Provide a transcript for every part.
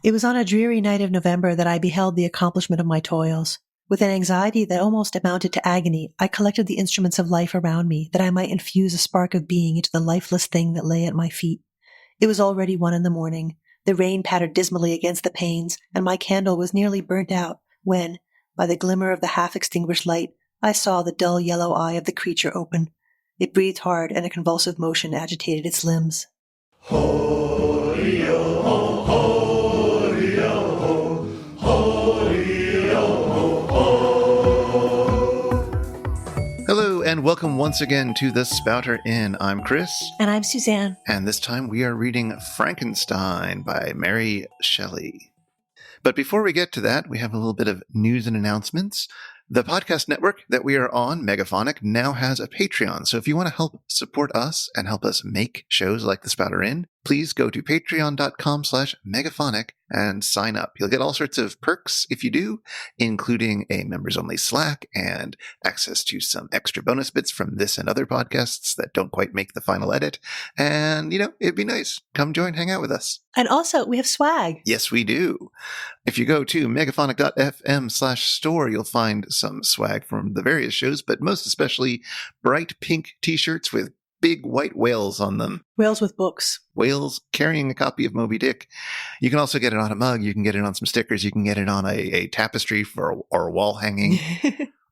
It was on a dreary night of November that I beheld the accomplishment of my toils. With an anxiety that almost amounted to agony, I collected the instruments of life around me, that I might infuse a spark of being into the lifeless thing that lay at my feet. It was already 1 a.m. The rain pattered dismally against the panes, and my candle was nearly burnt out, when, by the glimmer of the half-extinguished light, I saw the dull yellow eye of the creature open. It breathed hard, and a convulsive motion agitated its limbs. Hello and welcome once again to the Spouter-Inn. I'm Chris. And I'm Suzanne. And this time we are reading Frankenstein by Mary Shelley. But before we get to that, we have a little bit of news and announcements. The podcast network that we are on, Megaphonic, now has a Patreon. So if you want to help support us and help us make shows like the Spouter-Inn, please go to patreon.com/megaphonic and sign up. You'll get all sorts of perks if you do, including a members-only Slack and access to some extra bonus bits from this and other podcasts that don't quite make the final edit. And, it'd be nice. Come join, hang out with us. And also, we have swag. Yes, we do. If you go to megaphonic.fm/store, you'll find some swag from the various shows, but most especially bright pink t-shirts with big white whales on them. Whales with books. Whales carrying a copy of Moby Dick. You can also get it on a mug. You can get it on some stickers. You can get it on a tapestry or a wall hanging.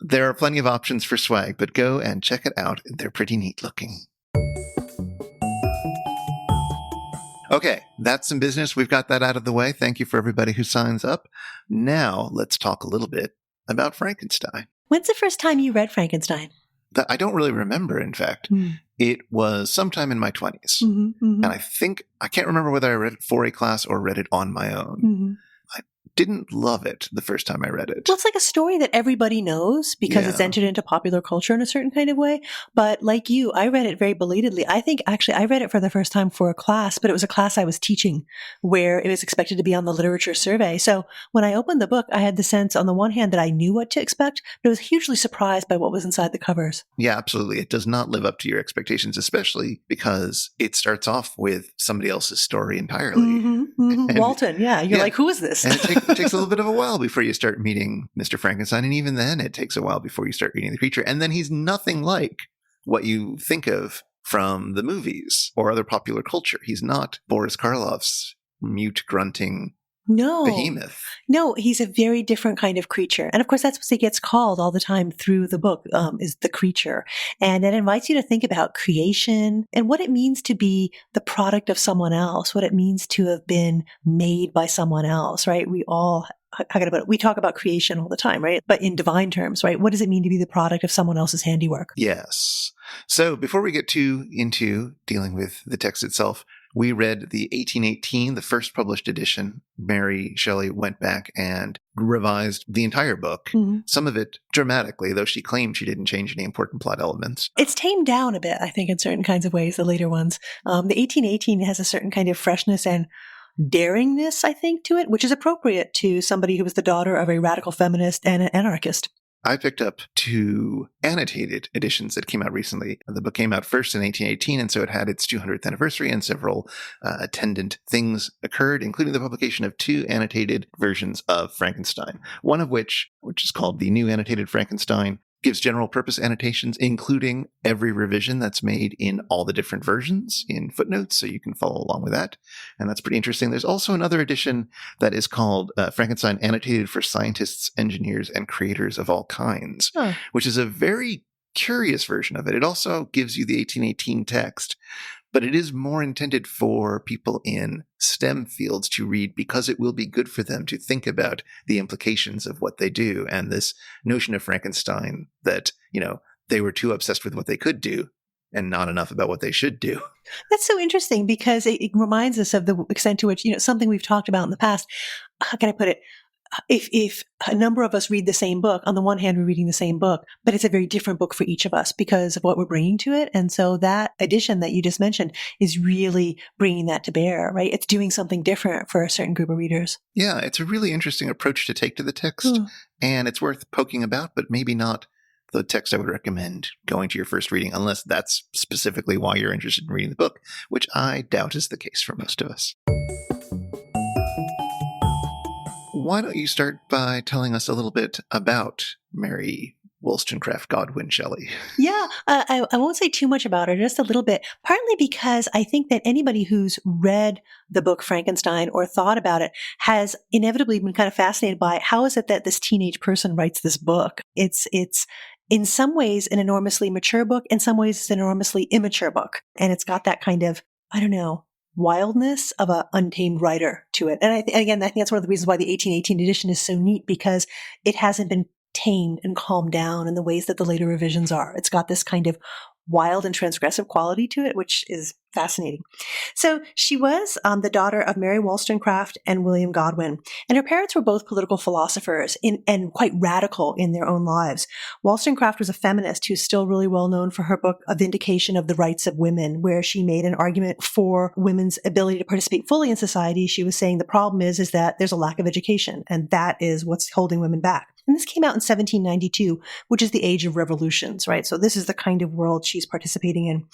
There are plenty of options for swag, but go and check it out. They're pretty neat looking. Okay, that's some business. We've got that out of the way. Thank you for everybody who signs up. Now, let's talk a little bit about Frankenstein. When's the first time you read Frankenstein? I don't really remember, in fact. It was sometime in my 20s. And I can't remember whether I read it for a class or read it on my own. I didn't love it the first time I read it. Well, it's like a story that everybody knows because it's entered into popular culture in a certain kind of way. But like you, I read it very belatedly. I think actually I read it for the first time for a class, but it was a class I was teaching where it was expected to be on the literature survey. So when I opened the book, I had the sense on the one hand that I knew what to expect, but I was hugely surprised by what was inside the covers. Yeah, absolutely. It does not live up to your expectations, especially because it starts off with somebody else's story entirely. Walton, you're like, who is this? And it takes a little bit of a while before you start meeting Mr. Frankenstein. And even then, it takes a while before you start meeting the creature. And then he's nothing like what you think of from the movies or other popular culture. He's not Boris Karloff's mute, grunting behemoth. No, he's a very different kind of creature. And of course, that's what he gets called all the time through the book, is the creature. And it invites you to think about creation and what it means to be the product of someone else, what it means to have been made by someone else, right? We all, we talk about creation all the time, right? But in divine terms, right? What does it mean to be the product of someone else's handiwork? Yes. So before we get too into dealing with the text itself, we read the 1818, the first published edition. Mary Shelley went back and revised the entire book, some of it dramatically, though she claimed she didn't change any important plot elements. It's tamed down a bit, I think, in certain kinds of ways, the later ones. The 1818 has a certain kind of freshness and daringness, I think, to it, which is appropriate to somebody who was the daughter of a radical feminist and an anarchist. I picked up 2 annotated editions that came out recently. The book came out first in 1818, and so it had its 200th anniversary, and several attendant things occurred, including the publication of 2 annotated versions of Frankenstein. One of which is called the New Annotated Frankenstein, gives general purpose annotations, including every revision that's made in all the different versions in footnotes, so you can follow along with that. And that's pretty interesting. There's also another edition that is called Frankenstein Annotated for Scientists, Engineers, and Creators of All Kinds, which is a very curious version of it. It also gives you the 1818 text, but it is more intended for people in STEM fields to read because it will be good for them to think about the implications of what they do. And this notion of Frankenstein that, they were too obsessed with what they could do and not enough about what they should do. That's so interesting because it reminds us of the extent to which, something we've talked about in the past. How can I put it? If a number of us read the same book, on the one hand, we're reading the same book, but it's a very different book for each of us because of what we're bringing to it. And so that edition that you just mentioned is really bringing that to bear, right? It's doing something different for a certain group of readers. Yeah, it's a really interesting approach to take to the text, and it's worth poking about, but maybe not the text I would recommend going to your first reading, unless that's specifically why you're interested in reading the book, which I doubt is the case for most of us. why don't you start by telling us a little bit about Mary Wollstonecraft Godwin Shelley? Yeah, I won't say too much about her, just a little bit, partly because I think that anybody who's read the book Frankenstein or thought about it has inevitably been kind of fascinated by how is it that this teenage person writes this book? It's in some ways an enormously mature book, in some ways it's an enormously immature book. And it's got that kind of, I don't know, wildness of an untamed writer to it. And again, I think that's one of the reasons why the 1818 edition is so neat, because it hasn't been tamed and calmed down in the ways that the later revisions are. It's got this kind of wild and transgressive quality to it, which is fascinating. So she was the daughter of Mary Wollstonecraft and William Godwin, and her parents were both political philosophers and quite radical in their own lives. Wollstonecraft was a feminist who's still really well known for her book, A Vindication of the Rights of Women, where she made an argument for women's ability to participate fully in society. She was saying the problem is that there's a lack of education, and that is what's holding women back. And this came out in 1792, which is the age of revolutions, right? So this is the kind of world she's participating in.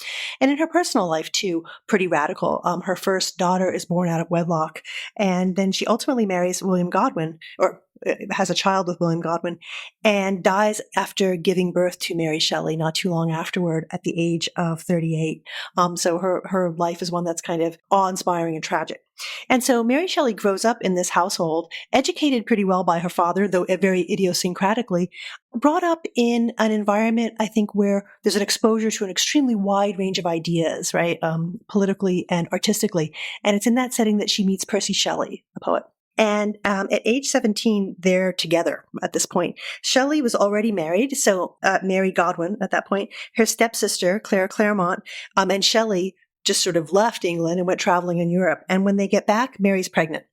And in her personal life, too, pretty radical. Her first daughter is born out of wedlock. And then she ultimately marries William Godwin, or has a child with William Godwin, and dies after giving birth to Mary Shelley not too long afterward at the age of 38. So her life is one that's kind of awe-inspiring and tragic. And so Mary Shelley grows up in this household, educated pretty well by her father, though very idiosyncratically, brought up in an environment, I think, where there's an exposure to an extremely wide range of ideas, right, politically and artistically. And it's in that setting that she meets Percy Shelley, the poet. And at age 17, they're together at this point. Shelley was already married, so Mary Godwin at that point, her stepsister, Clara Claremont, and Shelley just sort of left England and went traveling in Europe. And when they get back, Mary's pregnant.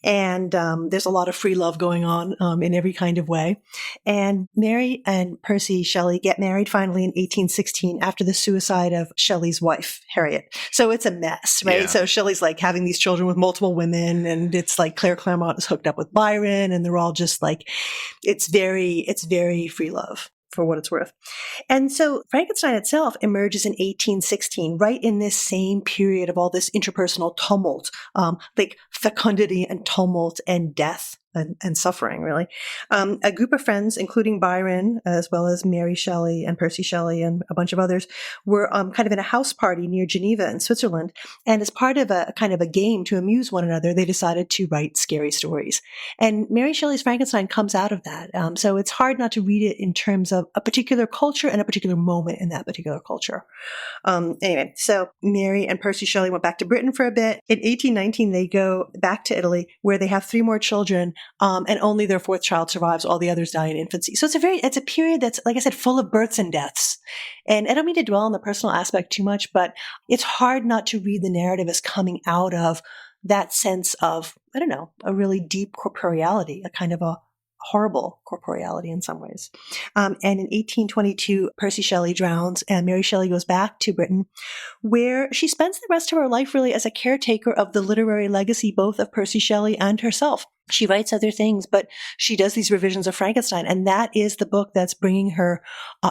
And there's a lot of free love going on in every kind of way. And Mary and Percy Shelley get married finally in 1816 after the suicide of Shelley's wife, Harriet. So it's a mess, right? Yeah. So Shelley's like having these children with multiple women, and it's like Claire Claremont is hooked up with Byron, and they're all just like, it's very free love, for what it's worth. And so Frankenstein itself emerges in 1816, right in this same period of all this interpersonal tumult, like fecundity and tumult and death and suffering, really. A group of friends, including Byron, as well as Mary Shelley and Percy Shelley and a bunch of others, were kind of in a house party near Geneva in Switzerland. And as part of a kind of a game to amuse one another, they decided to write scary stories. And Mary Shelley's Frankenstein comes out of that. So it's hard not to read it in terms of a particular culture and a particular moment in that particular culture. Anyway, so Mary and Percy Shelley went back to Britain for a bit. In 1819, they go back to Italy, where they have 3 more children, and only their 4th child survives. All the others die in infancy. So it's a period that's, like I said, full of births and deaths. And I don't mean to dwell on the personal aspect too much, but it's hard not to read the narrative as coming out of that sense of, I don't know, a really deep corporeality, a kind of a horrible corporeality in some ways. And in 1822, Percy Shelley drowns, and Mary Shelley goes back to Britain, where she spends the rest of her life really as a caretaker of the literary legacy both of Percy Shelley and herself. She writes other things, but she does these revisions of Frankenstein, and that is the book that's bringing her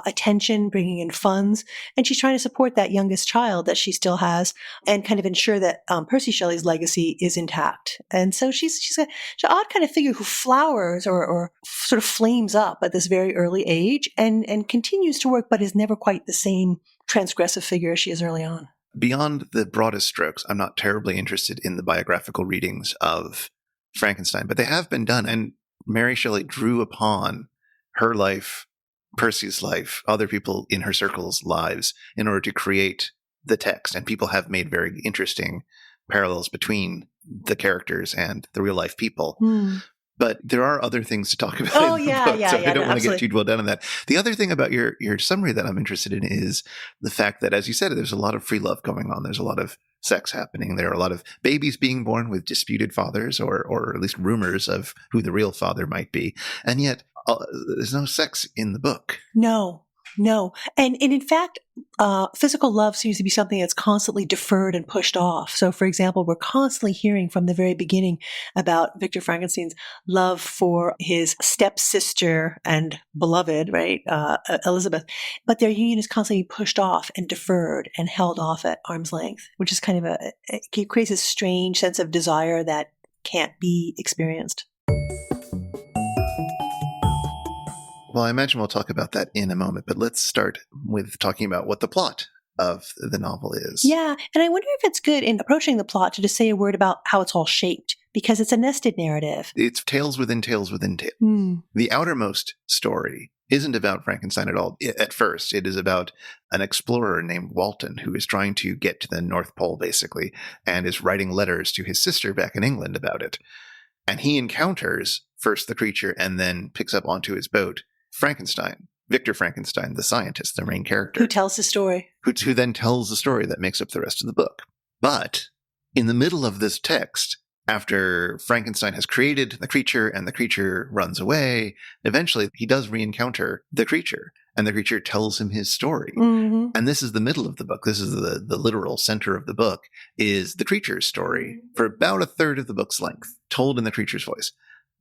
attention, bringing in funds, and she's trying to support that youngest child that she still has and kind of ensure that Percy Shelley's legacy is intact. And so she's an odd kind of figure who flowers or sort of flames up at this very early age and continues to work, but is never quite the same transgressive figure as she is early on. Beyond the broadest strokes, I'm not terribly interested in the biographical readings of Frankenstein, but they have been done. And Mary Shelley drew upon her life, Percy's life, other people in her circle's lives in order to create the text. And people have made very interesting parallels between the characters and the real life people. But there are other things to talk about in the book, so I don't want to get too well down on that. The other thing about your summary that I'm interested in is the fact that, as you said, there's a lot of free love going on. There's a lot of sex happening. There are a lot of babies being born with disputed fathers, or at least rumors of who the real father might be. And yet there's no sex in the book. No. And in fact, physical love seems to be something that's constantly deferred and pushed off. So, for example, we're constantly hearing from the very beginning about Victor Frankenstein's love for his stepsister and beloved, right, Elizabeth. But their union is constantly pushed off and deferred and held off at arm's length, which is kind of it creates a strange sense of desire that can't be experienced. Well, I imagine we'll talk about that in a moment, but let's start with talking about what the plot of the novel is. Yeah, and I wonder if it's good in approaching the plot to just say a word about how it's all shaped, because it's a nested narrative. It's tales within tales within tales. The outermost story isn't about Frankenstein at all. At first, it is about an explorer named Walton who is trying to get to the North Pole, basically, and is writing letters to his sister back in England about it. And he encounters first the creature and then picks up onto his boat Frankenstein. Victor Frankenstein, the scientist, the main character. Who tells the story. Who then tells the story that makes up the rest of the book. But in the middle of this text, after Frankenstein has created the creature and the creature runs away, eventually he does re-encounter the creature and the creature tells him his story. Mm-hmm. And this is the middle of the book. This is the literal center of the book, is the creature's story for about a third of the book's length, told in the creature's voice.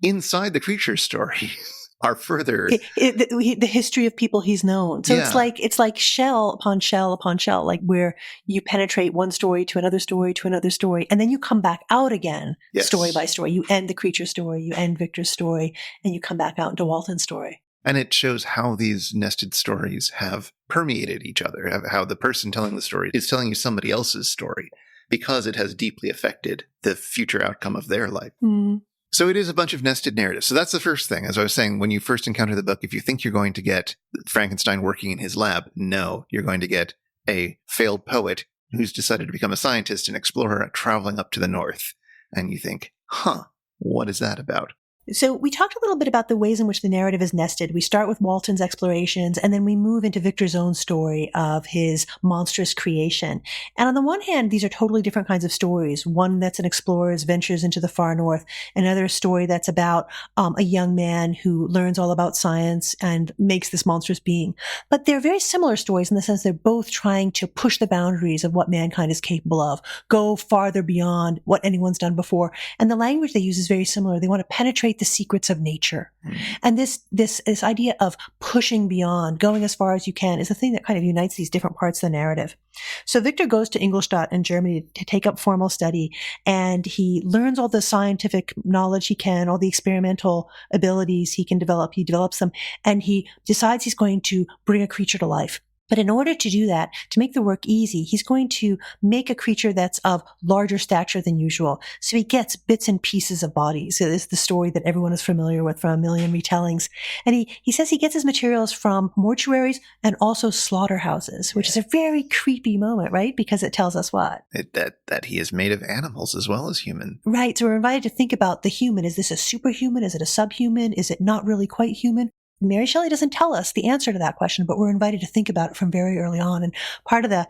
Inside the creature's story are further the history of people he's known. So it's like shell upon shell upon shell, like where you penetrate one story to another story to another story, and then you come back out again, story by story. You end the creature's story, you end Victor's story, and you come back out into Walton's story. And it shows how these nested stories have permeated each other, how the person telling the story is telling you somebody else's story because it has deeply affected the future outcome of their life. Mm. So it is a bunch of nested narratives. So that's the first thing. As I was saying, when you first encounter the book, if you think you're going to get Frankenstein working in his lab, no, you're going to get a failed poet who's decided to become a scientist and explorer traveling up to the north. And you think, what is that about? So we talked a little bit about the ways in which the narrative is nested. We start with Walton's explorations, and then we move into Victor's own story of his monstrous creation. And on the one hand, these are totally different kinds of stories. One that's an explorer's ventures into the far north. Another story that's about a young man who learns all about science and makes this monstrous being. But they're very similar stories in the sense they're both trying to push the boundaries of what mankind is capable of, go farther beyond what anyone's done before. And the language they use is very similar. They want to penetrate the secrets of nature. And this idea of pushing beyond, going as far as you can, is the thing that kind of unites these different parts of the narrative. So Victor goes to Ingolstadt in Germany to take up formal study, and he learns all the scientific knowledge he can, all the experimental abilities he can develop. He develops them, and he decides he's going to bring a creature to life. But in order to do that, to make the work easy, he's going to make a creature that's of larger stature than usual. So he gets bits and pieces of bodies. So this is the story that everyone is familiar with from a million retellings. And he says he gets his materials from mortuaries and also slaughterhouses, which is a very creepy moment, right? Because it tells us what? That he is made of animals as well as human. Right. So we're invited to think about the human. Is this a superhuman? Is it a subhuman? Is it not really quite human? Mary Shelley doesn't tell us the answer to that question, but we're invited to think about it from very early on. And part of the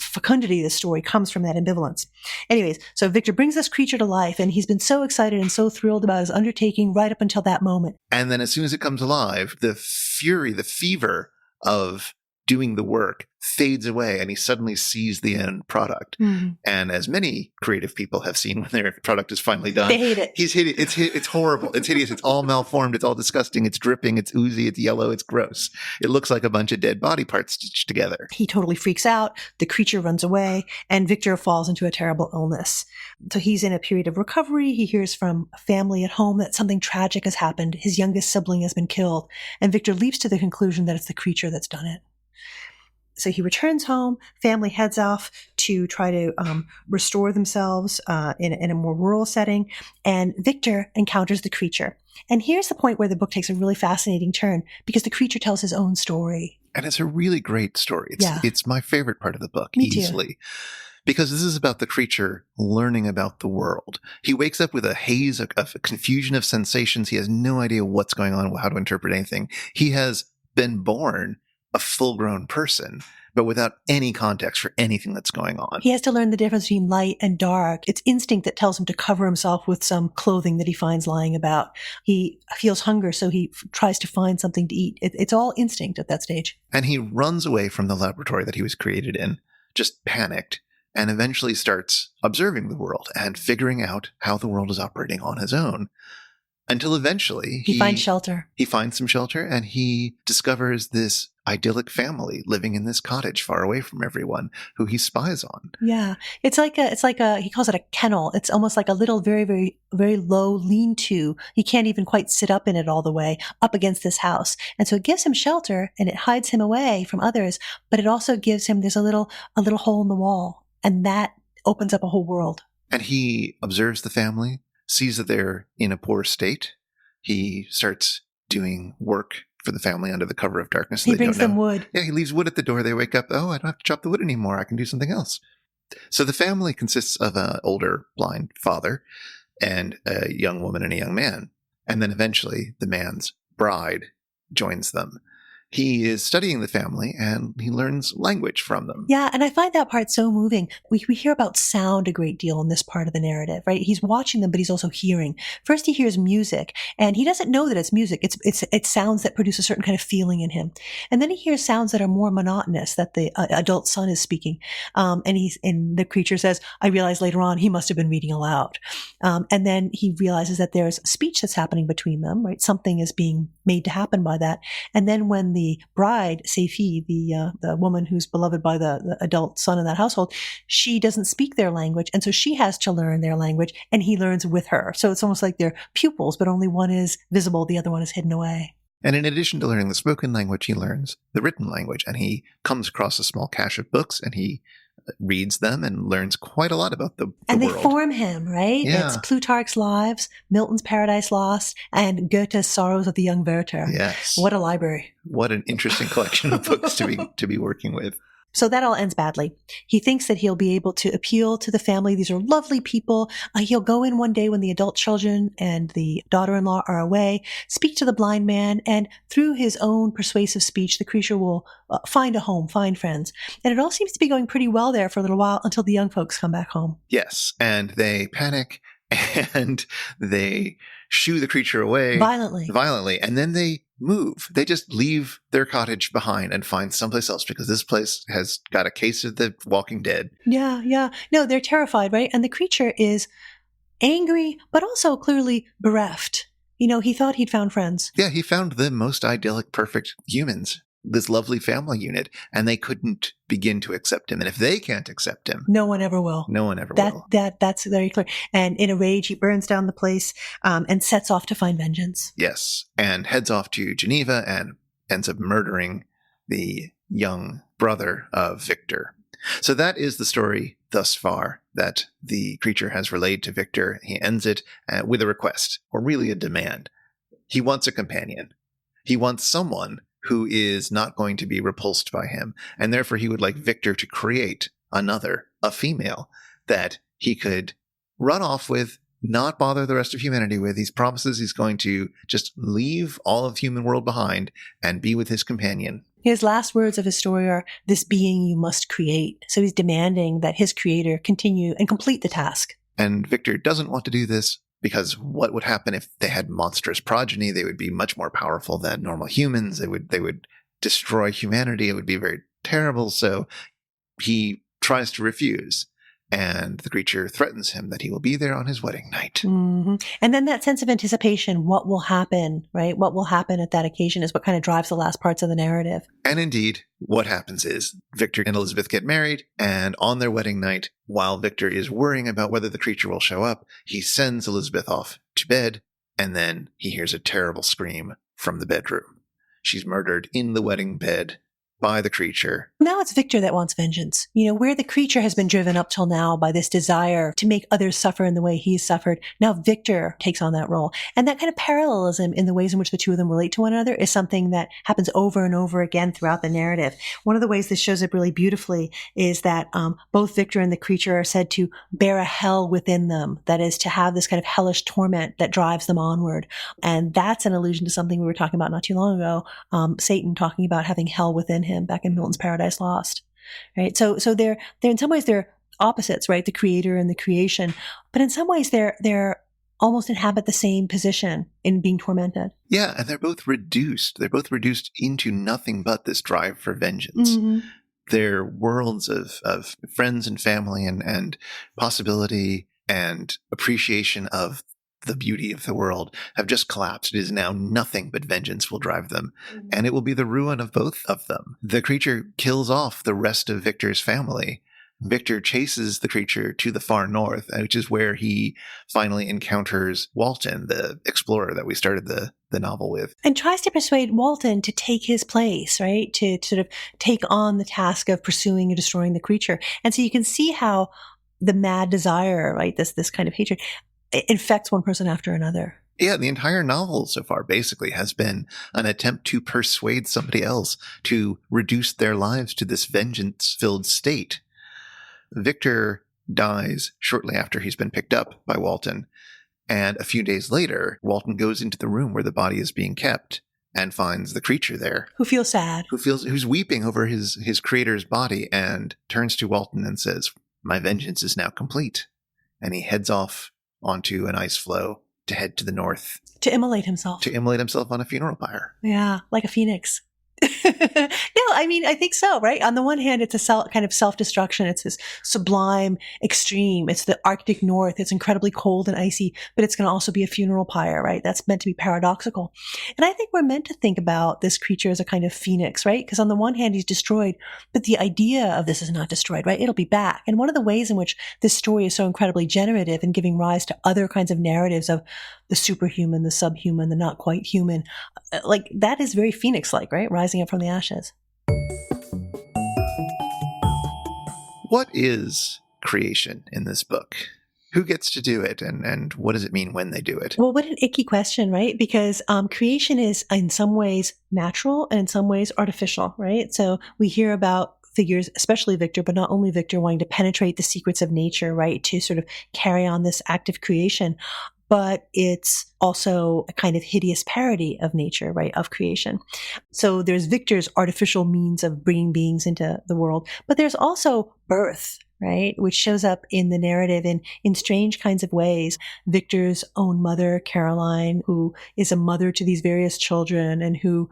fecundity of the story comes from that ambivalence. Anyways, so Victor brings this creature to life, and he's been so excited and so thrilled about his undertaking right up until that moment. And then as soon as it comes alive, the fury, the fever of doing the work fades away, and he suddenly sees the end product. Mm-hmm. And as many creative people have seen when their product is finally done, they hate it. It's horrible. It's hideous. It's all malformed. It's all disgusting. It's dripping. It's oozy. It's yellow. It's gross. It looks like a bunch of dead body parts stitched together. He totally freaks out. The creature runs away, and Victor falls into a terrible illness. So he's in a period of recovery. He hears from a family at home that something tragic has happened. His youngest sibling has been killed, and Victor leaps to the conclusion that it's the creature that's done it. So he returns home, family heads off to try to restore themselves in a more rural setting, and Victor encounters the creature. And here's the point where the book takes a really fascinating turn, because the creature tells his own story. And it's a really great story. It's my favorite part of the book, Me easily. Too. Because this is about the creature learning about the world. He wakes up with a haze of a confusion of sensations. He has no idea what's going on, how to interpret anything. He has been born a full-grown person, but without any context for anything that's going on. He has to learn the difference between light and dark. It's instinct that tells him to cover himself with some clothing that he finds lying about. He feels hunger, so he tries to find something to eat. It's all instinct at that stage. And he runs away from the laboratory that he was created in, just panicked, and eventually starts observing the world and figuring out how the world is operating on his own. until eventually He finds shelter. He finds some shelter, and he discovers this idyllic family living in this cottage far away from everyone who he spies on. Yeah. It's like he calls it a kennel. It's almost like a little very, very, very low lean-to. He can't even quite sit up in it all the way up against this house. And so it gives him shelter and it hides him away from others, but it also gives him, there's a little hole in the wall, and that opens up a whole world. And he observes the family, sees that they're in a poor state. He starts doing work for the family under the cover of darkness. He brings them wood. Yeah, he leaves wood at the door. They wake up. Oh, I don't have to chop the wood anymore. I can do something else. So the family consists of an older blind father and a young woman and a young man. And then eventually the man's bride joins them. He is studying the family and he learns language from them. Yeah, and I find that part so moving. We hear about sound a great deal in this part of the narrative, right? He's watching them, but he's also hearing. First, he hears music, and he doesn't know that it's music. It's sounds that produce a certain kind of feeling in him. And then he hears sounds that are more monotonous, that the adult son is speaking. And the creature says, I realize later on he must have been reading aloud. And then he realizes that there's speech that's happening between them, right? Something is being made to happen by that. And then when the bride, Seifi, the woman who's beloved by the adult son in that household, she doesn't speak their language. And so she has to learn their language, and he learns with her. So it's almost like they're pupils, but only one is visible, the other one is hidden away. And in addition to learning the spoken language, he learns the written language, and he comes across a small cache of books, and he reads them and learns quite a lot about the and world. They form him, right? Yeah. It's Plutarch's Lives, Milton's Paradise Lost, and Goethe's Sorrows of the Young Werther. Yes. What a library. What an interesting collection of books to be working with. So that all ends badly. He thinks that he'll be able to appeal to the family. These are lovely people. He'll go in one day when the adult children and the daughter-in-law are away, speak to the blind man, and through his own persuasive speech, the creature will find a home, find friends. And it all seems to be going pretty well there for a little while until the young folks come back home. Yes, and they panic and they shoo the creature away. Violently. And then they move. They just leave their cottage behind and find someplace else because this place has got a case of the Walking Dead. Yeah. No, they're terrified, right? And the creature is angry, but also clearly bereft. He thought he'd found friends. Yeah, he found the most idyllic, perfect humans, this lovely family unit, and they couldn't begin to accept him. And if they can't accept him, no one ever will. Will. That's very clear. And in a rage, he burns down the place and sets off to find vengeance. Yes, and heads off to Geneva and ends up murdering the young brother of Victor. So that is the story thus far that the creature has relayed to Victor. He ends it with a request, or really a demand. He wants a companion. He wants someone who is not going to be repulsed by him. And therefore he would like Victor to create a female that he could run off with, not bother the rest of humanity with. He promises he's going to just leave all of the human world behind and be with his companion. His last words of his story are, "This being you must create." So he's demanding that his creator continue and complete the task. And Victor doesn't want to do this, because what would happen if they had monstrous progeny? They would be much more powerful than normal humans. They would destroy humanity. It would be very terrible. So he tries to refuse. And the creature threatens him that he will be there on his wedding night. Mm-hmm. And then that sense of anticipation, what will happen, right? What will happen at that occasion is what kind of drives the last parts of the narrative. And indeed, what happens is Victor and Elizabeth get married, and on their wedding night, while Victor is worrying about whether the creature will show up, he sends Elizabeth off to bed, and then he hears a terrible scream from the bedroom. She's murdered in the wedding bed by the creature. Now it's Victor that wants vengeance. Where the creature has been driven up till now by this desire to make others suffer in the way he's suffered, now Victor takes on that role. And that kind of parallelism in the ways in which the two of them relate to one another is something that happens over and over again throughout the narrative. One of the ways this shows up really beautifully is that both Victor and the creature are said to bear a hell within them. That is, to have this kind of hellish torment that drives them onward. And that's an allusion to something we were talking about not too long ago, Satan talking about having hell within him back in Milton's Paradise Lost, right? So they're in some ways they're opposites, right? The creator and the creation, but in some ways they're almost inhabit the same position in being tormented. Yeah, and they're both reduced. They're both reduced into nothing but this drive for vengeance. Mm-hmm. They're worlds of friends and family and possibility and appreciation of the beauty of the world, have just collapsed. It is now nothing but vengeance will drive them, and it will be the ruin of both of them. The creature kills off the rest of Victor's family. Victor chases the creature to the far north, which is where he finally encounters Walton, the explorer that we started the novel with. And tries to persuade Walton to take his place, right? To sort of take on the task of pursuing and destroying the creature. And so you can see how the mad desire, right, this kind of hatred, it infects one person after another. Yeah, the entire novel so far basically has been an attempt to persuade somebody else to reduce their lives to this vengeance-filled state. Victor dies shortly after he's been picked up by Walton, and a few days later, Walton goes into the room where the body is being kept and finds the creature there. Who feels sad. Who's weeping over his creator's body, and turns to Walton and says, "My vengeance is now complete." And he heads off onto an ice floe to head to the north. To immolate himself. To immolate himself on a funeral pyre. Yeah, like a phoenix. No, I mean, I think so, right? On the one hand, it's a kind of self-destruction. It's this sublime extreme. It's the Arctic North. It's incredibly cold and icy, but it's going to also be a funeral pyre, right? That's meant to be paradoxical. And I think we're meant to think about this creature as a kind of phoenix, right? Because on the one hand, he's destroyed, but the idea of this is not destroyed, right? It'll be back. And one of the ways in which this story is so incredibly generative and giving rise to other kinds of narratives of the superhuman, the subhuman, the not quite human, like that is very phoenix-like, right? Rising up from the ashes. What is creation in this book? Who gets to do it, and what does it mean when they do it? Well, what an icky question, right? Because creation is in some ways natural and in some ways artificial, right? So we hear about figures, especially Victor, but not only Victor, wanting to penetrate the secrets of nature, right? To sort of carry on this act of creation. But it's also a kind of hideous parody of nature, right, of creation. So there's Victor's artificial means of bringing beings into the world, but there's also birth, right, which shows up in the narrative in strange kinds of ways. Victor's own mother, Caroline, who is a mother to these various children and who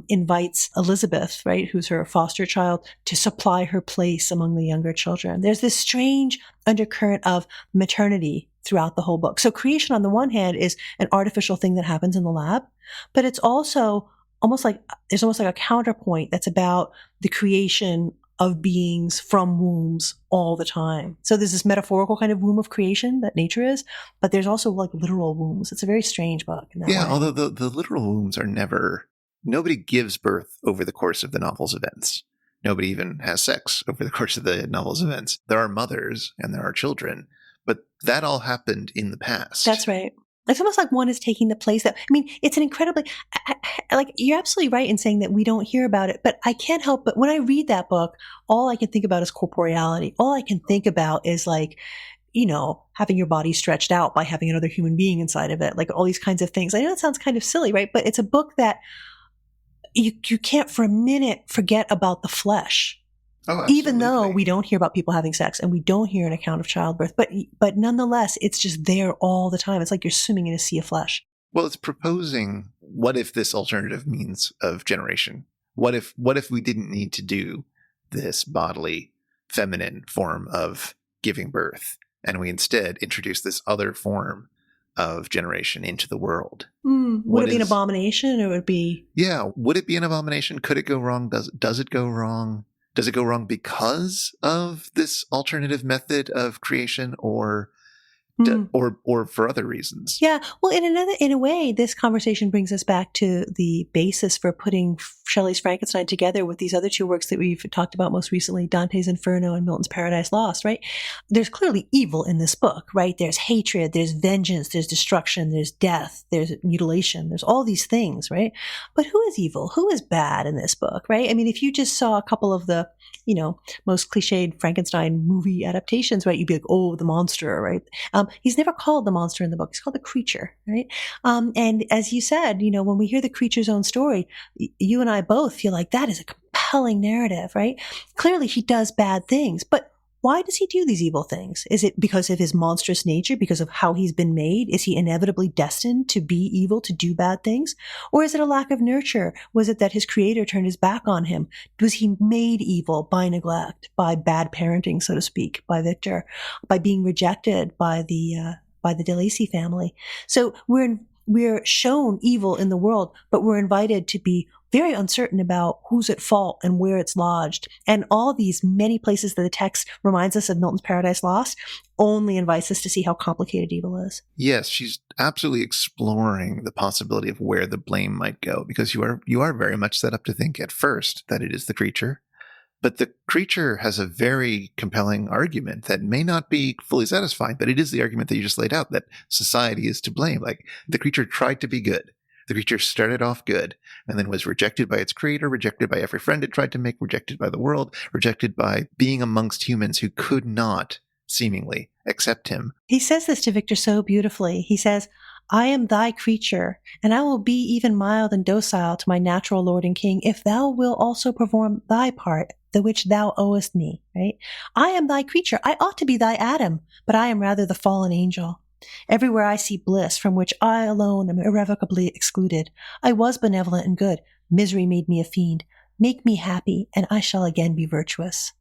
invites Elizabeth, right, who's her foster child, to supply her place among the younger children. There's this strange undercurrent of maternity throughout the whole book. So creation on the one hand is an artificial thing that happens in the lab, but it's also there's almost like a counterpoint that's about the creation of beings from wombs all the time. So there's this metaphorical kind of womb of creation that nature is, but there's also like literal wombs. It's a very strange book in that way. Although the literal wombs are nobody gives birth over the course of the novel's events. Nobody even has sex over the course of the novel's events. There are mothers and there are children, but that all happened in the past. That's right. It's almost like one is taking the place that, I mean, it's an incredibly, like, you're absolutely right in saying that we don't hear about it, but I can't help but when I read that book, all I can think about is corporeality. All I can think about is like, you know, having your body stretched out by having another human being inside of it, like all these kinds of things. I know it sounds kind of silly, right? But it's a book that you can't for a minute forget about the flesh. Oh, even though we don't hear about people having sex and we don't hear an account of childbirth, but nonetheless, it's just there all the time. It's like you're swimming in a sea of flesh. Well, it's proposing, what if this alternative means of generation? What if we didn't need to do this bodily, feminine form of giving birth, and we instead introduce this other form of generation into the world? Would it be an abomination, or would it be? Yeah, would it be an abomination? Could it go wrong? Does it go wrong? Does it go wrong because of this alternative method of creation, or for other reasons? Yeah. Well, in a way, this conversation brings us back to the basis for putting Shelley's Frankenstein together with these other two works that we've talked about most recently, Dante's Inferno and Milton's Paradise Lost, right? There's clearly evil in this book, right? There's hatred, there's vengeance, there's destruction, there's death, there's mutilation, there's all these things, right? But who is evil? Who is bad in this book, right? I mean, if you just saw a couple of the, you know, most cliched Frankenstein movie adaptations, right? You'd be like, oh, the monster, right? He's never called the monster in the book. He's called the creature, right? And as you said, you know, when we hear the creature's own story, you and I both feel like that is a compelling narrative, right? Clearly he does bad things, but why does he do these evil things? Is it because of his monstrous nature, because of how he's been made? Is he inevitably destined to be evil, to do bad things? Or is it a lack of nurture? Was it that his creator turned his back on him? Was he made evil by neglect, by bad parenting, so to speak, by Victor, by being rejected by the by the de Lacy family. So we're shown evil in the world, but we're invited to be very uncertain about who's at fault and where it's lodged. And all these many places that the text reminds us of Milton's Paradise Lost only invites us to see how complicated evil is. Yes, she's absolutely exploring the possibility of where the blame might go, because you are very much set up to think at first that it is the creature. But the creature has a very compelling argument that may not be fully satisfying, but it is the argument that you just laid out, that society is to blame. Like, the creature tried to be good. The creature started off good and then was rejected by its creator, rejected by every friend it tried to make, rejected by the world, rejected by being amongst humans who could not seemingly accept him. He says this to Victor so beautifully. He says, I am thy creature, and I will be even mild and docile to my natural lord and king, if thou wilt also perform thy part, the which thou owest me, right? I am thy creature. I ought to be thy Adam, but I am rather the fallen angel. Everywhere I see bliss, from which I alone am irrevocably excluded. I was benevolent and good. Misery made me a fiend. Make me happy, and I shall again be virtuous.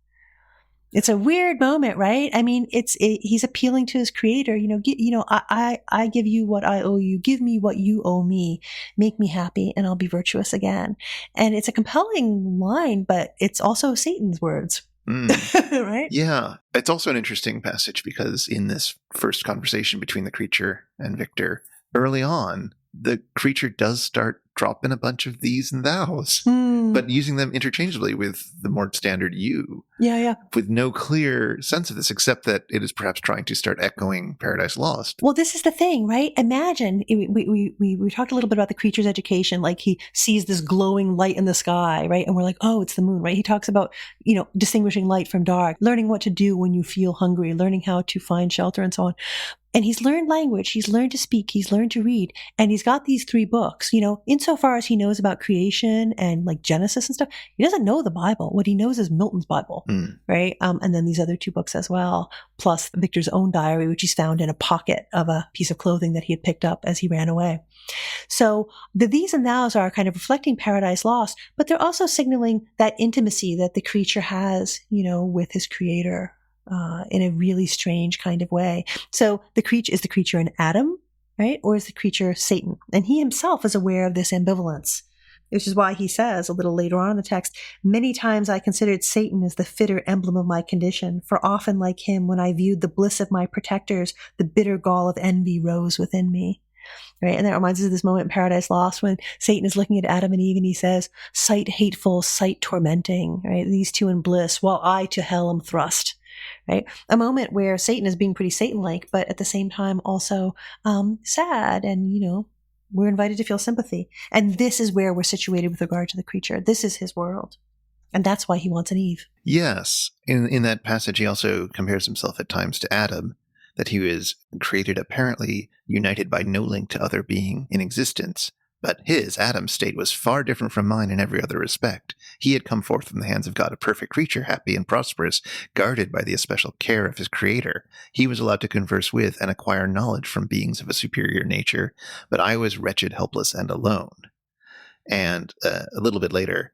It's a weird moment, right? I mean, he's appealing to his creator. I give you what I owe you. Give me what you owe me. Make me happy, and I'll be virtuous again. And it's a compelling line, but it's also Satan's words. Right? Yeah. It's also an interesting passage because in this first conversation between the creature and Victor, early on, the creature does start dropping a bunch of these and thous, but using them interchangeably with the more standard you. Yeah. With no clear sense of this, except that it is perhaps trying to start echoing Paradise Lost. Well, this is the thing, right? Imagine, we talked a little bit about the creature's education, like he sees this glowing light in the sky, right? And we're like, oh, it's the moon, right? He talks about, distinguishing light from dark, learning what to do when you feel hungry, learning how to find shelter and so on. And he's learned language, he's learned to speak, he's learned to read, and he's got these 3 books, insofar as he knows about creation and like Genesis and stuff, he doesn't know the Bible. What he knows is Milton's Bible, right? And then these other 2 books as well, plus Victor's own diary, which he's found in a pocket of a piece of clothing that he had picked up as he ran away. So the these and thous are kind of reflecting Paradise Lost, but they're also signaling that intimacy that the creature has, with his creator. In a really strange kind of way. So is the creature an Adam, right? Or is the creature Satan? And he himself is aware of this ambivalence, which is why he says a little later on in the text, many times I considered Satan as the fitter emblem of my condition, for often like him, when I viewed the bliss of my protectors, the bitter gall of envy rose within me. Right? And that reminds us of this moment in Paradise Lost when Satan is looking at Adam and Eve and he says, sight hateful, sight tormenting, right? These 2 in bliss, while I to hell am thrust. Right? A moment where Satan is being pretty Satan-like, but at the same time also sad, and we're invited to feel sympathy. And this is where we're situated with regard to the creature. This is his world, and that's why he wants an Eve. Yes, in that passage, he also compares himself at times to Adam, that he was created apparently united by no link to other being in existence. But his, Adam's, state was far different from mine in every other respect. He had come forth from the hands of God, a perfect creature, happy and prosperous, guarded by the especial care of his creator. He was allowed to converse with and acquire knowledge from beings of a superior nature, but I was wretched, helpless, and alone. And a little bit later,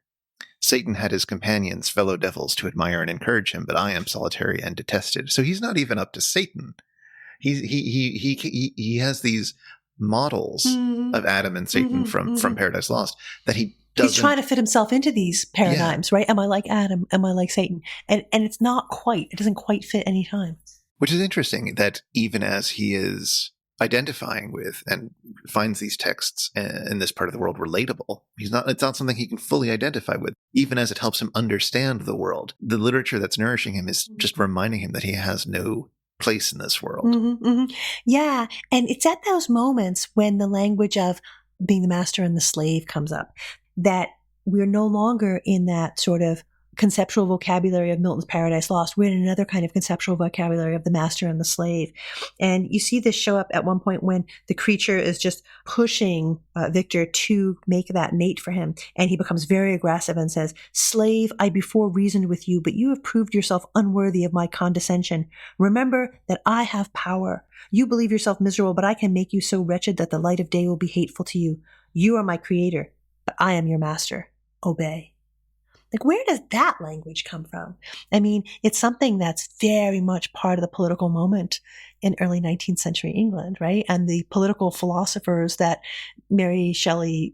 Satan had his companions, fellow devils, to admire and encourage him, but I am solitary and detested. So he's not even up to Satan. He has these models of Adam and Satan from Paradise Lost that he doesn't. He's trying to fit himself into these paradigms, right? Am I like Adam? Am I like Satan? And it doesn't quite fit any time. Which is interesting that even as he is identifying with and finds these texts in this part of the world relatable, it's not something he can fully identify with. Even as it helps him understand the world, the literature that's nourishing him is just reminding him that he has no place in this world. Yeah. And it's at those moments when the language of being the master and the slave comes up that we're no longer in that sort of conceptual vocabulary of Milton's Paradise Lost. We're in another kind of conceptual vocabulary of the master and the slave. And you see this show up at one point when the creature is just pushing Victor to make that mate for him. And he becomes very aggressive and says, slave, I before reasoned with you, but you have proved yourself unworthy of my condescension. Remember that I have power. You believe yourself miserable, but I can make you so wretched that the light of day will be hateful to you. You are my creator, but I am your master. Obey. Like, where does that language come from? I mean, it's something that's very much part of the political moment in early 19th century England, right? And the political philosophers that Mary Shelley,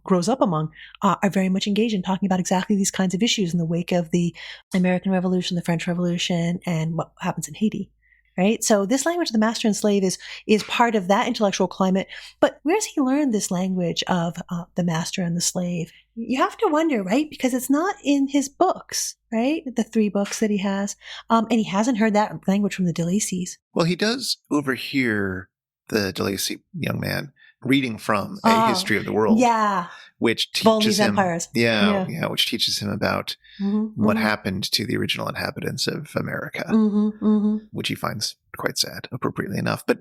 grows up among are very much engaged in talking about exactly these kinds of issues in the wake of the American Revolution, the French Revolution, and what happens in Haiti. Right. So this language of the master and slave is part of that intellectual climate. But where's he learned this language of the master and the slave? You have to wonder, right? Because it's not in his books, right? The 3 books that he has. And he hasn't heard that language from the de Lacys. Well, he does overhear the de Lacy young man reading from A History of the World. Yeah. Which teaches Volney's him, Empires. which teaches him about what happened to the original inhabitants of America, which he finds quite sad, appropriately enough. But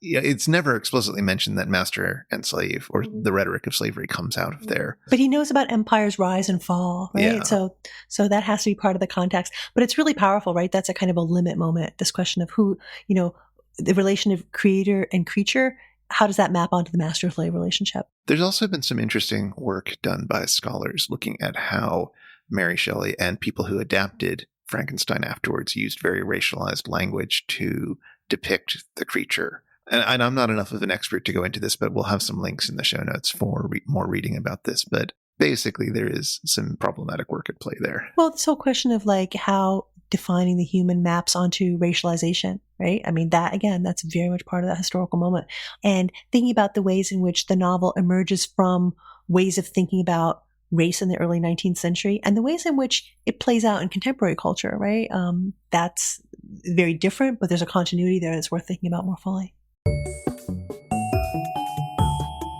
it's never explicitly mentioned that master and slave or the rhetoric of slavery comes out of there. But he knows about empires rise and fall, right? Yeah. So that has to be part of the context. But it's really powerful, right? That's a kind of a limit moment. This question of who, the relation of creator and creature. How does that map onto the master-slave relationship? There's also been some interesting work done by scholars looking at how Mary Shelley and people who adapted Frankenstein afterwards used very racialized language to depict the creature. And I'm not enough of an expert to go into this, but we'll have some links in the show notes for more reading about this. But basically, there is some problematic work at play there. Well, this whole question of how defining the human maps onto racialization, right? I mean, that's very much part of that historical moment. And thinking about the ways in which the novel emerges from ways of thinking about race in the early 19th century and the ways in which it plays out in contemporary culture, right? That's very different, but there's a continuity there that's worth thinking about more fully.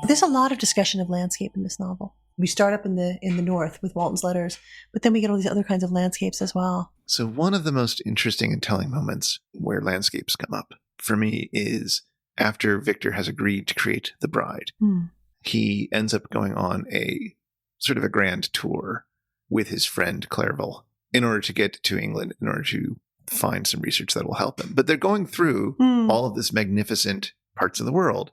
There's a lot of discussion of landscape in this novel. We start up in the north with Walton's letters, but then we get all these other kinds of landscapes as well. So one of the most interesting and telling moments where landscapes come up for me is after Victor has agreed to create the bride. He ends up going on a sort of a grand tour with his friend Clerval in order to get to England, in order to find some research that will help him. But they're going through all of this magnificent parts of the world,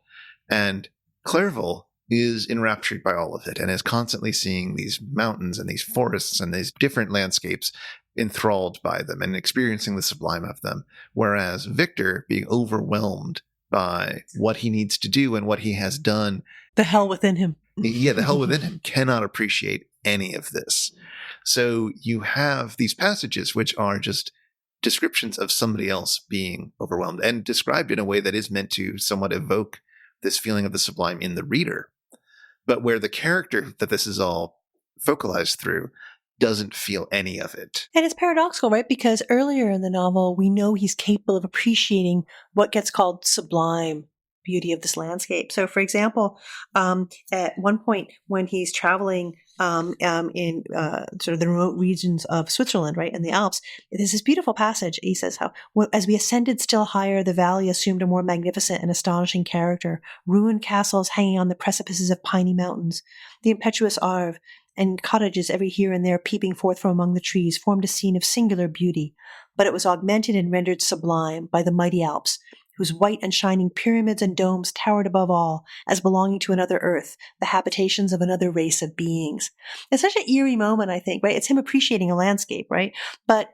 and Clerval is enraptured by all of it and is constantly seeing these mountains and these forests and these different landscapes, enthralled by them and experiencing the sublime of them. Whereas Victor, being overwhelmed by what he needs to do and what he has done. The hell within him. The hell within him cannot appreciate any of this. So you have these passages which are just descriptions of somebody else being overwhelmed and described in a way that is meant to somewhat evoke this feeling of the sublime in the reader, but where the character that this is all focalized through doesn't feel any of it. And it's paradoxical, right? Because earlier in the novel, we know he's capable of appreciating what gets called sublime beauty of this landscape. So, for example, at one point when he's traveling in sort of the remote regions of Switzerland, right, in the Alps, there's this beautiful passage. He says how, as we ascended still higher, the valley assumed a more magnificent and astonishing character. Ruined castles hanging on the precipices of piney mountains, the impetuous Arve, and cottages every here and there peeping forth from among the trees formed a scene of singular beauty, but it was augmented and rendered sublime by the mighty Alps, whose white and shining pyramids and domes towered above all, as belonging to another earth, the habitations of another race of beings. It's such an eerie moment, I think, right? It's him appreciating a landscape, right? But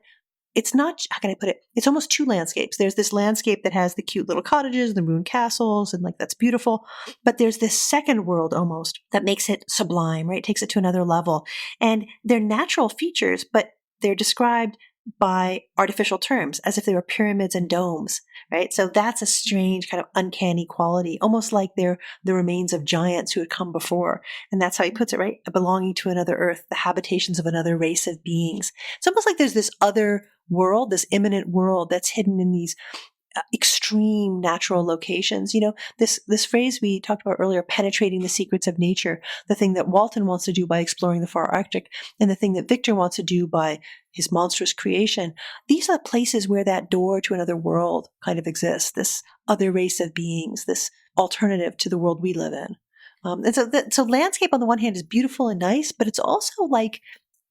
it's not, how can I put it? It's almost 2 landscapes. There's this landscape that has the cute little cottages, the ruined castles, and that's beautiful. But there's this second world almost that makes it sublime, right? It takes it to another level. And they're natural features, but they're described by artificial terms, as if they were pyramids and domes, right? So that's a strange kind of uncanny quality, almost like they're the remains of giants who had come before. And that's how he puts it, right? Belonging to another earth, the habitations of another race of beings. It's almost like there's this other world, this immanent world that's hidden in these extreme natural locations. This phrase we talked about earlier, penetrating the secrets of nature, the thing that Walton wants to do by exploring the far Arctic, and the thing that Victor wants to do by his monstrous creation. These are places where that door to another world kind of exists, this other race of beings, this alternative to the world we live in. And so landscape on the one hand is beautiful and nice, but it's also like,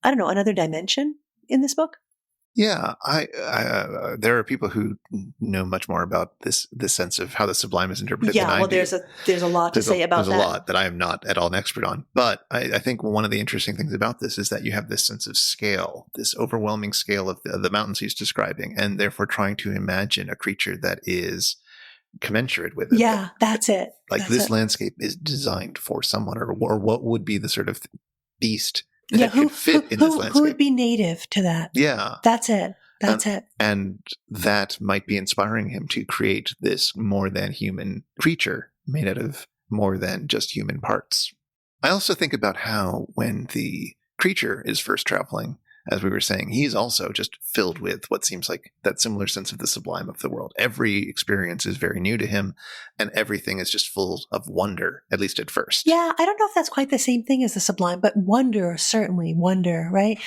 I don't know, another dimension in this book. Yeah, there are people who know much more about this sense of how the sublime is interpreted than I do. There's a lot to say about that. There's a lot that I am not at all an expert on. But I think one of the interesting things about this is that you have this sense of scale, this overwhelming scale of the mountains he's describing, and therefore trying to imagine a creature that is commensurate with it. Yeah, that's it. Like this landscape is designed for someone, or what would be the sort of beast that could fit in this landscape. Who would be native to that? Yeah. That's it. That's it. And that might be inspiring him to create this more than human creature made out of more than just human parts. I also think about how when the creature is first traveling, as we were saying, he's also just filled with what seems like that similar sense of the sublime of the world. Every experience is very new to him, and everything is just full of wonder, at least at first. Yeah, I don't know if that's quite the same thing as the sublime, but wonder, certainly wonder, right?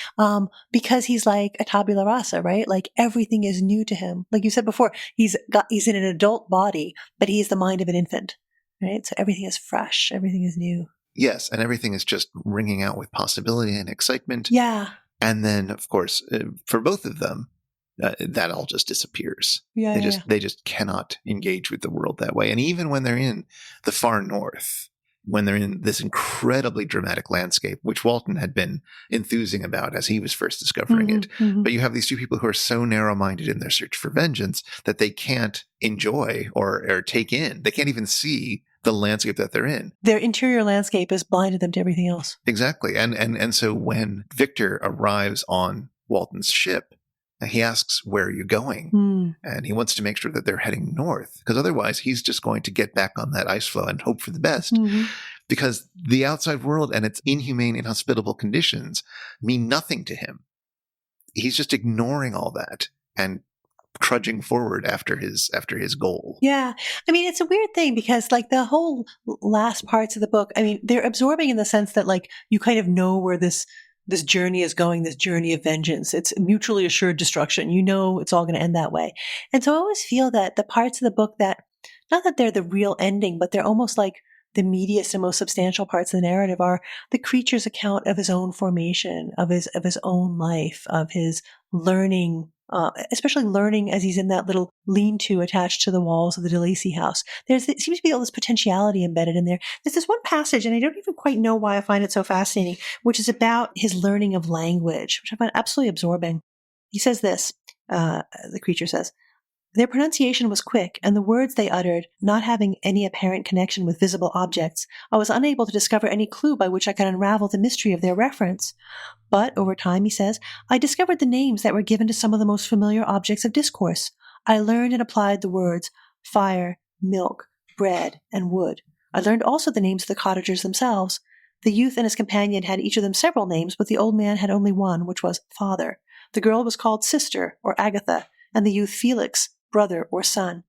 Because he's like a tabula rasa, right? Like everything is new to him. Like you said before, he's in an adult body, but he's the mind of an infant, right? So everything is fresh, everything is new. Yes, and everything is just ringing out with possibility and excitement. Yeah. And then, of course, for both of them, that all just disappears. Yeah, they just cannot engage with the world that way. And even when they're in the far north, when they're in this incredibly dramatic landscape, which Walton had been enthusing about as he was first discovering it, but you have these two people who are so narrow-minded in their search for vengeance that they can't enjoy or take in. They can't even see the landscape that they're in. Their interior landscape has blinded them to everything else. Exactly. And so when Victor arrives on Walton's ship, he asks, where are you going? And he wants to make sure that they're heading north, because otherwise he's just going to get back on that ice floe and hope for the best. Because the outside world and its inhumane, inhospitable conditions mean nothing to him. He's just ignoring all that and trudging forward after his goal. Yeah. I mean, it's a weird thing because like the whole last parts of the book, I mean, they're absorbing in the sense that like you kind of know where this journey is going, this journey of vengeance. It's mutually assured destruction. You know it's all going to end that way. And so I always feel that the parts of the book that, not that they're the real ending, but they're almost like the meatiest and most substantial parts of the narrative are the creature's account of his own formation, of his own life, of his learning, especially learning as he's in that little lean-to attached to the walls of the DeLacy house. There seems to be all this potentiality embedded in there. There's this one passage, and I don't even quite know why I find it so fascinating, which is about his learning of language, which I find absolutely absorbing. He says this, the creature says, their pronunciation was quick, and the words they uttered, not having any apparent connection with visible objects, I was unable to discover any clue by which I could unravel the mystery of their reference. But, over time, he says, I discovered the names that were given to some of the most familiar objects of discourse. I learned and applied the words fire, milk, bread, and wood. I learned also the names of the cottagers themselves. The youth and his companion had each of them several names, but the old man had only one, which was father. The girl was called sister, or Agatha, and the youth Felix, brother, or son.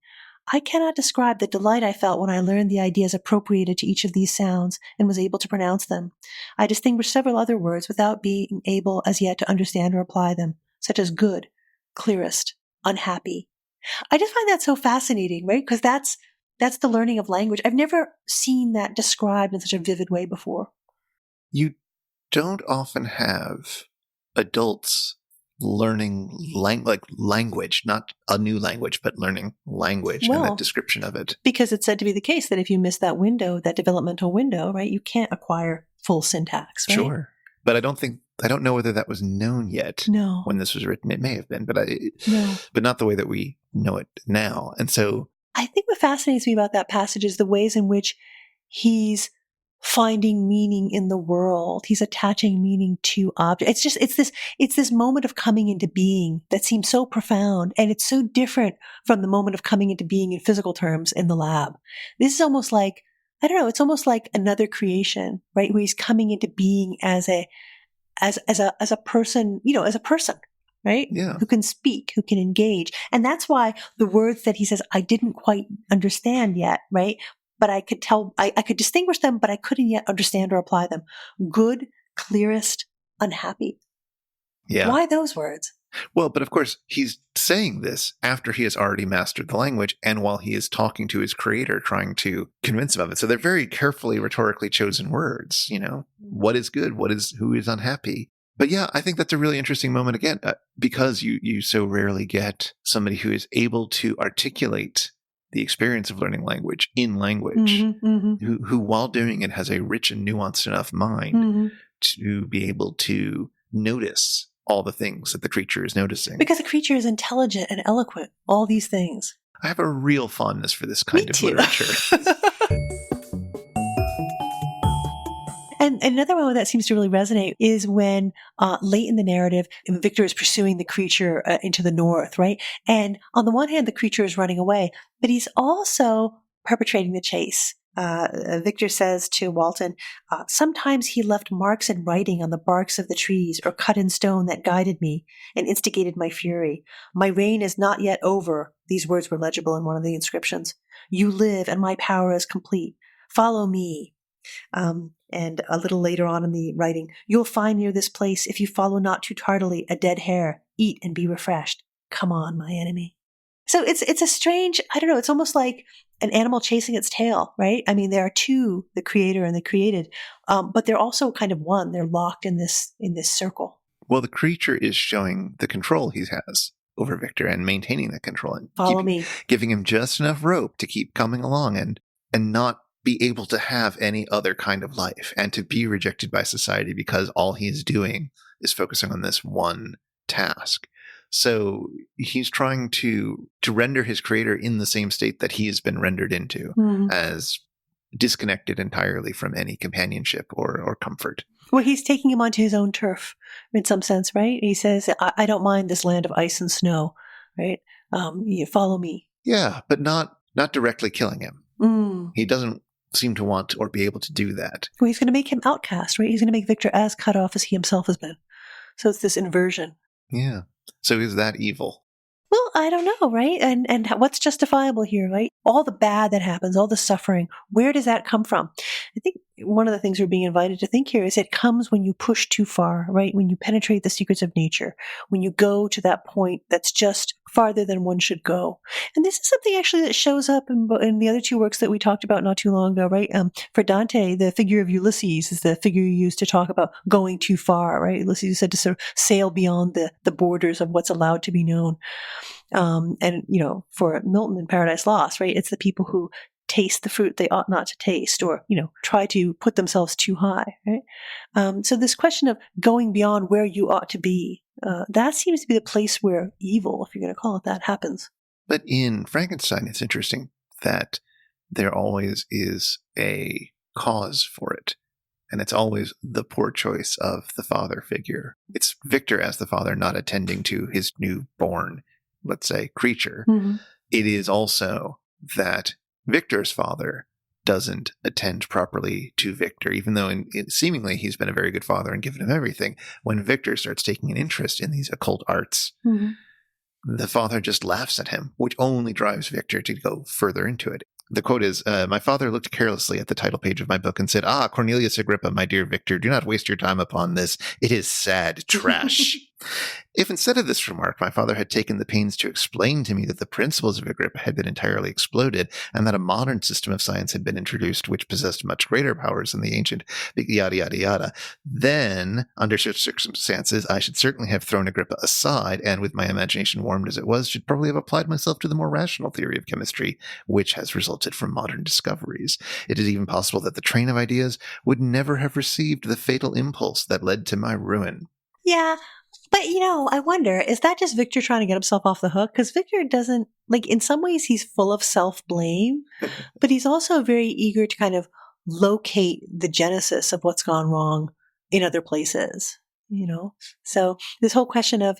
I cannot describe the delight I felt when I learned the ideas appropriated to each of these sounds and was able to pronounce them. I distinguished several other words without being able as yet to understand or apply them, such as good, clearest, unhappy. I just find that so fascinating, right? Because that's the learning of language. I've never seen that described in such a vivid way before. You don't often have adults learning language, not a new language, but learning language and that description of it. Because it's said to be the case that if you miss that window, that developmental window, right, you can't acquire full syntax, right? What But I don't know whether that was known yet. No. When this was written. It may have been, but no. But not the way that we know it now. And so I think what fascinates me about that passage is the ways in which he's finding meaning in the world. He's attaching meaning to objects. It's this moment of coming into being that seems so profound, and it's so different from the moment of coming into being in physical terms in the lab. This is almost like, I don't know, it's almost like another creation, right? Where he's coming into being as a person, as a person, right? Yeah. Who can speak, who can engage. And that's why the words that he says, I didn't quite understand yet, right? But I could tell, I could distinguish them, but I couldn't yet understand or apply them. Good, clearest, unhappy. Yeah. Why those words? Well, but of course, he's saying this after he has already mastered the language and while he is talking to his creator, trying to convince him of it. So they're very carefully rhetorically chosen words, What is good? Who is unhappy? But yeah, I think that's a really interesting moment again, because you so rarely get somebody who is able to articulate the experience of learning language in language, who while doing it has a rich and nuanced enough mind to be able to notice all the things that the creature is noticing. Because the creature is intelligent and eloquent, all these things. I have a real fondness for this kind of literature. And another one that seems to really resonate is when late in the narrative, Victor is pursuing the creature into the north, right? And on the one hand, the creature is running away, but he's also perpetrating the chase. Victor says to Walton, sometimes he left marks in writing on the barks of the trees or cut in stone that guided me and instigated my fury. My reign is not yet over. These words were legible in one of the inscriptions. You live and my power is complete. Follow me. And a little later on in the writing, you'll find near this place, if you follow not too tardily, a dead hare. Eat and be refreshed. Come on, my enemy. So it's a strange, I don't know, it's almost like an animal chasing its tail, right? I mean, there are two, the creator and the created, but they're also kind of one. They're locked in this circle. Well, the creature is showing the control he has over Victor and maintaining that control and Follow me. Giving him just enough rope to keep coming along and not be able to have any other kind of life and to be rejected by society because all he is doing is focusing on this one task. So he's trying to render his creator in the same state that he has been rendered into, as disconnected entirely from any companionship or comfort. Well, he's taking him onto his own turf in some sense, right? He says, I don't mind this land of ice and snow, right? You follow me. Yeah, but not directly killing him. He doesn't seem to want or be able to do that. Well, he's going to make him outcast, right? He's going to make Victor as cut off as he himself has been. So it's this inversion. Yeah. So is that evil? Well, I don't know, right? And what's justifiable here, right? All the bad that happens, all the suffering, where does that come from? I think one of the things we're being invited to think here is it comes when you push too far, right? When you penetrate the secrets of nature, when you go to that point that's just farther than one should go. And this is something actually that shows up in the other two works that we talked about not too long ago, right? For Dante, the figure of Ulysses is the figure you use to talk about going too far, right? Ulysses is said to sort of sail beyond the borders of what's allowed to be known. And, for Milton in Paradise Lost, right? It's the people who taste the fruit they ought not to taste or, try to put themselves too high, right? So this question of going beyond where you ought to be, that seems to be the place where evil, if you're going to call it that, happens. But in Frankenstein, it's interesting that there always is a cause for it. And it's always the poor choice of the father figure. It's Victor as the father not attending to his newborn, let's say, creature. It is also that Victor's father doesn't attend properly to Victor, even though seemingly he's been a very good father and given him everything. When Victor starts taking an interest in these occult arts, the father just laughs at him, which only drives Victor to go further into it. The quote is, my father looked carelessly at the title page of my book and said, Cornelius Agrippa, my dear Victor, do not waste your time upon this. It is sad trash. If instead of this remark, my father had taken the pains to explain to me that the principles of Agrippa had been entirely exploded and that a modern system of science had been introduced which possessed much greater powers than the ancient yada, yada, yada, then, under such circumstances, I should certainly have thrown Agrippa aside and, with my imagination warmed as it was, should probably have applied myself to the more rational theory of chemistry, which has resulted from modern discoveries. It is even possible that the train of ideas would never have received the fatal impulse that led to my ruin. Yeah. But, I wonder, is that just Victor trying to get himself off the hook? Because Victor doesn't, in some ways he's full of self-blame, but he's also very eager to kind of locate the genesis of what's gone wrong in other places, So this whole question of,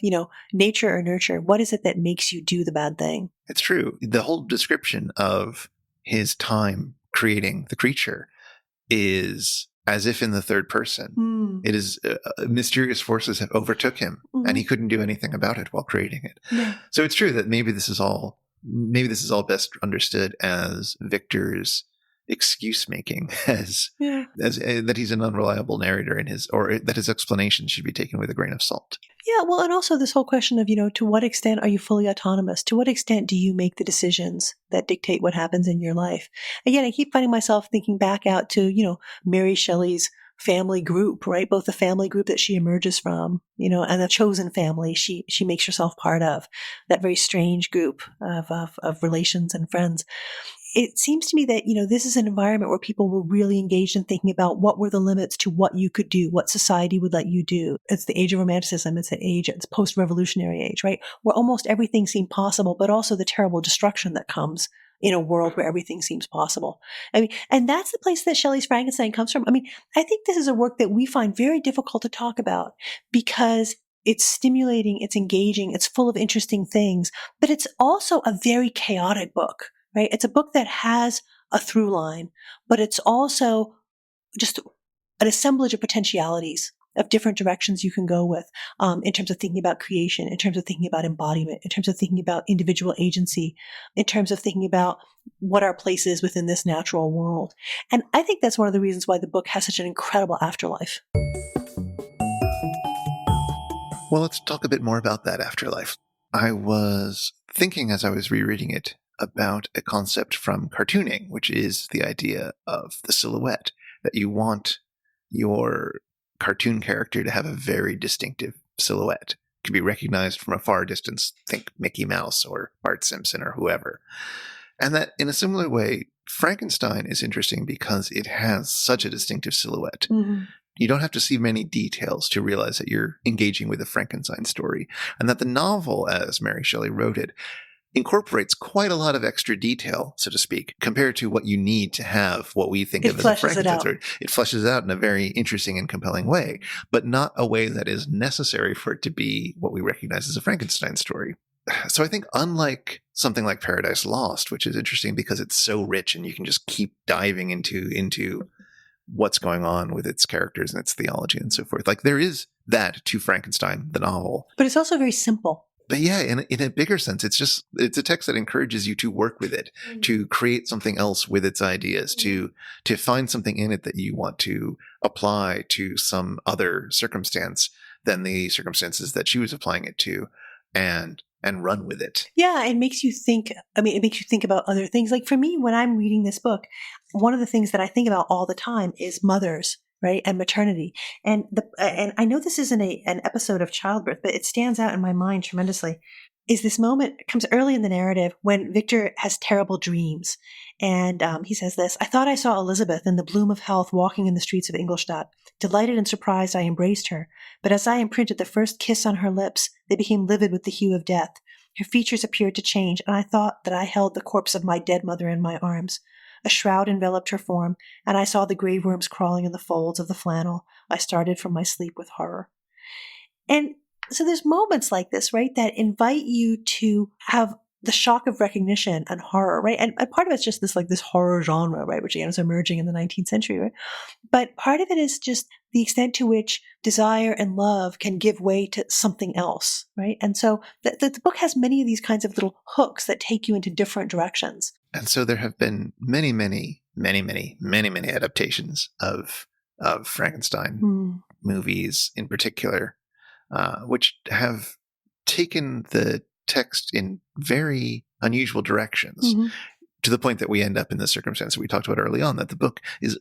nature or nurture, what is it that makes you do the bad thing? It's true. The whole description of his time creating the creature is as if in the third person. It is mysterious forces have overtook him and he couldn't do anything about it while creating it. So it's true that maybe this is all best understood as Victor's excuse making, as that he's an unreliable narrator or that his explanations should be taken with a grain of salt. Yeah, well, and also this whole question of, to what extent are you fully autonomous? To what extent do you make the decisions that dictate what happens in your life? Again, I keep finding myself thinking back out to, Mary Shelley's family group, right? Both the family group that she emerges from, and the chosen family she makes herself part of, that very strange group of relations and friends. It seems to me that, this is an environment where people were really engaged in thinking about what were the limits to what you could do, what society would let you do. It's the age of romanticism. It's post-revolutionary age, right? Where almost everything seemed possible, but also the terrible destruction that comes in a world where everything seems possible. And that's the place that Shelley's Frankenstein comes from. I think this is a work that we find very difficult to talk about because it's stimulating, it's engaging, it's full of interesting things, but it's also a very chaotic book. Right? It's a book that has a through line, but it's also just an assemblage of potentialities of different directions you can go with, in terms of thinking about creation, in terms of thinking about embodiment, in terms of thinking about individual agency, in terms of thinking about what our place is within this natural world. And I think that's one of the reasons why the book has such an incredible afterlife. Well, let's talk a bit more about that afterlife. I was thinking as I was rereading it about a concept from cartooning, which is the idea of the silhouette, that you want your cartoon character to have a very distinctive silhouette. It can be recognized from a far distance. Think Mickey Mouse or Bart Simpson or whoever. And that in a similar way, Frankenstein is interesting because it has such a distinctive silhouette. Mm-hmm. You don't have to see many details to realize that you're engaging with a Frankenstein story, and that the novel, as Mary Shelley wrote it, incorporates quite a lot of extra detail, so to speak, compared to what you need to have what we think of as a Frankenstein story. It fleshes it out in a very interesting and compelling way, but not a way that is necessary for it to be what we recognize as a Frankenstein story. So I think unlike something like Paradise Lost, which is interesting because it's so rich and you can just keep diving into what's going on with its characters and its theology and so forth. Like there is that to Frankenstein, the novel. But it's also very simple. But yeah, in a bigger sense, it's a text that encourages you to work with it, to create something else with its ideas, to find something in it that you want to apply to some other circumstance than the circumstances that she was applying it to, and run with it. Yeah, it makes you think. It makes you think about other things. Like for me, when I'm reading this book, one of the things that I think about all the time is mothers. Right, and maternity, and I know this isn't an episode of childbirth, but it stands out in my mind tremendously. Is this moment comes early in the narrative when Victor has terrible dreams, and he says this: "I thought I saw Elizabeth in the bloom of health walking in the streets of Ingolstadt. Delighted and surprised, I embraced her, but as I imprinted the first kiss on her lips, they became livid with the hue of death. Her features appeared to change, and I thought that I held the corpse of my dead mother in my arms. A shroud enveloped her form, and I saw the grave worms crawling in the folds of the flannel. I started from my sleep with horror." And so there's moments like this, right, that invite you to have the shock of recognition and horror, right? And part of it's just this horror genre, right, which again is emerging in the 19th century, right? But part of it is just the extent to which desire and love can give way to something else, right? And so the book has many of these kinds of little hooks that take you into different directions. And so there have been many adaptations of Frankenstein movies in particular, which have taken the text in very unusual directions, to the point that we end up in the circumstance that we talked about early on, that the book is